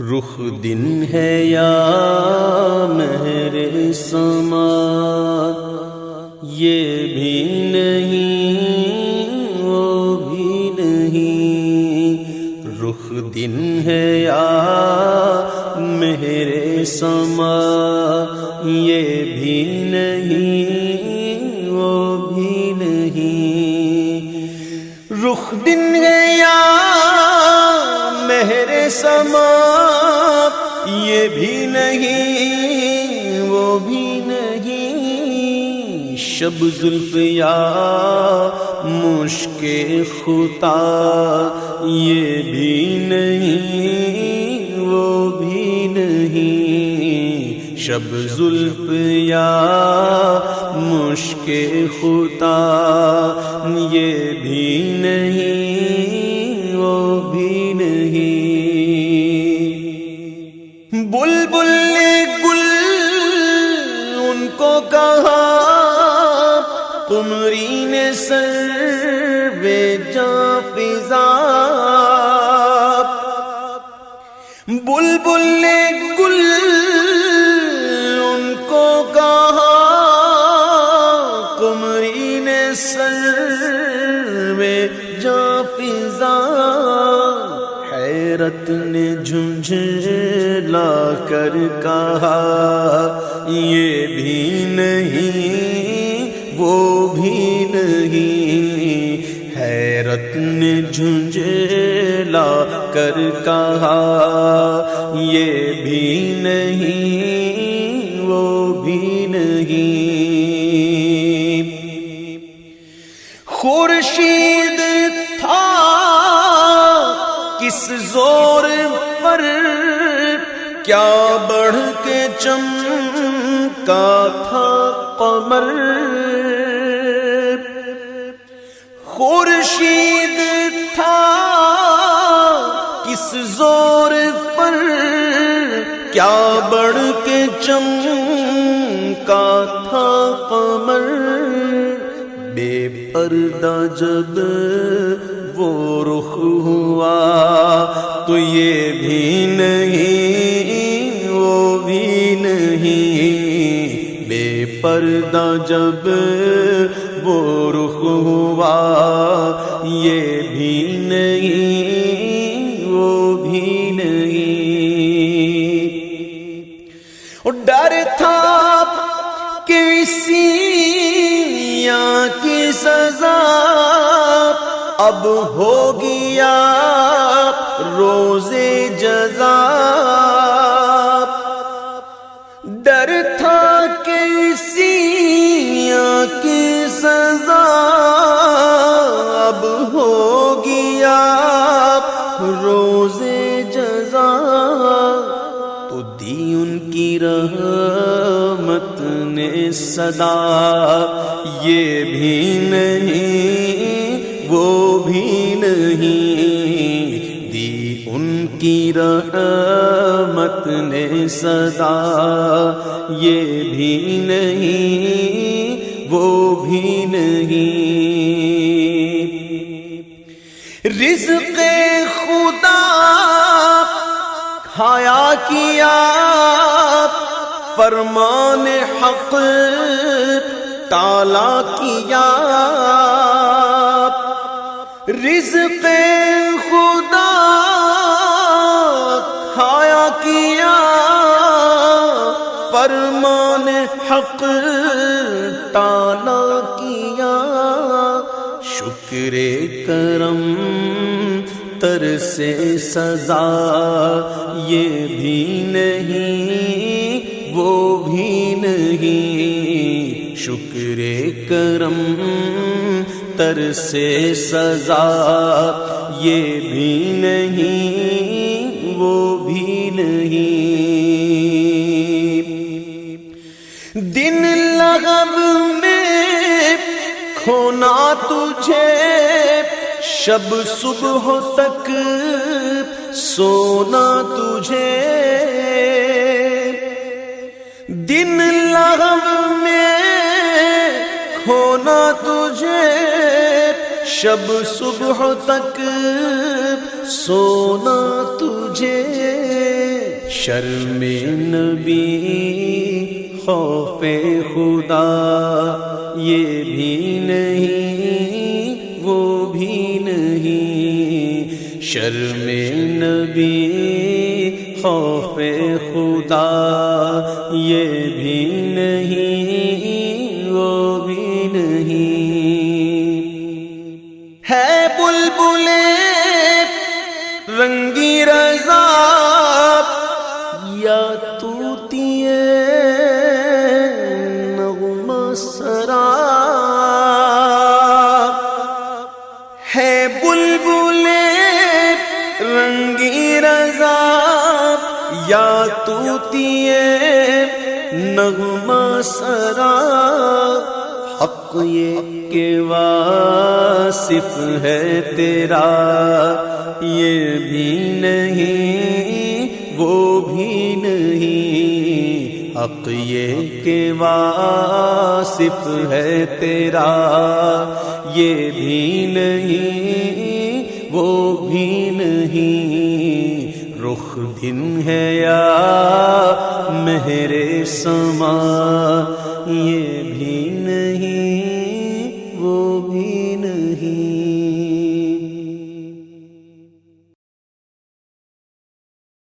رخ دن ہے یا مہر سما، یہ بھی نہیں وہ بھی نہیں۔ رخ دن ہے یا مہر سما، یہ بھی نہیں وہ بھی نہیں۔ رخ دن ہے یا مہر سما، یہ بھی نہیں وہ بھی نہیں۔ شب زلف یا مشک خطا، یہ بھی نہیں وہ بھی نہیں۔ شب زلف یا مشک خطا، یہ بھی نہیں وہ بھی نہیں۔ بلبل نے گل ان کو کہا، قمری نے سرو جاں فضا۔ بلبل نے گل ان کو کہا، قمری نے سرو جاں فضا۔ حیرت نے جھنجھلا کر کہا، یہ بھی نہیں وہ بھی نہیں۔ حیرت نے جھنجھلا کر کہا، یہ بھی نہیں وہ بھی نہیں۔ خورشید تھا کس زور پر، کیا بڑھ کے چمکا تھا قمر۔ خورشید تھا کس زور پر، کیا بڑھ کے چمکا تھا قمر۔ بے پردہ جب وہ رخ ہوا، تو یہ بھی نہیں وہ بھی نہیں۔ بے پردہ جب وہ رخ ہوا، یہ بھی نہیں وہ بھی نہیں۔ ڈر تھا کہ اسی کی سزا اب ہوگی یا روز جزا۔ ڈر تھا کہ اسی کی سزا اب ہوگی یا روز جزا۔ تو دی ان کی رحمت نے صدا، یہ بھی نہیں وہ بھی نہیں۔ دی ان کی رحمت نے صدا، یہ بھی نہیں وہ بھی نہیں۔ رزق خدا کھایا کیا، فرمان حق تالا کیا۔ رزق خدا کھایا کیا، فرمان حق تالا کیا۔ شکر کرم تر سے سزا، یہ بھی نہیں وہ بھی نہیں۔ شکر کرم تر سے سزا، یہ بھی نہیں وہ بھی نہیں۔ دن لغب میں کھونا تجھے، شب صبح تک سونا تجھے۔ دن لغب میں کھونا تجھے، شب صبح تک سونا تجھے شرم نبی خوف خدا یہ بھی نہیں وہ بھی نہیں، شرم نبی خوف خدا یہ بھی نہیں وہ بھی نہیں، ہے بلبلیں رنگی رضا یا طوطی نغمہ سرا، ہے بلبلیں رنگی رضا یا طوطی نغمہ سرا، حق یہ کہ واصف ہے تیرا یہ بھی نہیں وہ بھی نہیں، حق یہ کہ واصف ہے تیرا یہ بھی نہیں وہ بھی نہیں، رخ دن ہے یا مہر سما یہ بھی نہیں وہ بھی